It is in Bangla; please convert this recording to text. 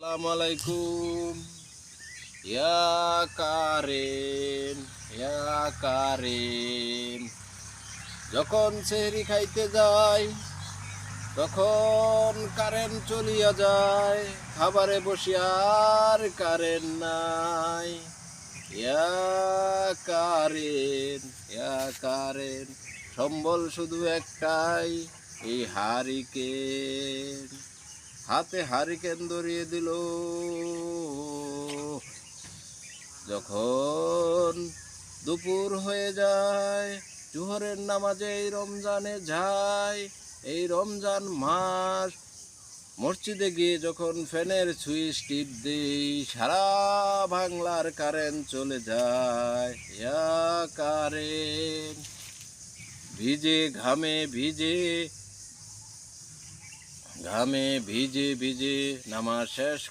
Assalamualaikum. Ya Karin, ya Karin. যখন সেহরি খাইতে যাই তখন কারেন্ট চলিয়া যায়, খাবারে বসি আর কারেন্ট নাই। ইয়া কারেন, ইয়া কারেন, সম্বল শুধু একটাই, এই হারিকেন। হাতে হারিকেন ধরিয়ে দিল যখন দুপুর হয়ে যায়। জোহরের নামাজে এই রমজানে যায়, এই রমজান মাস মসজিদে গিয়ে যখন ফ্যানের সুইচ টিপ দিই, সারা বাংলার কারেন্ট চলে যায়। ইয়া কারেন্ট, ভিজে ঘামে ভিজে ভিজে নামাজ শেষ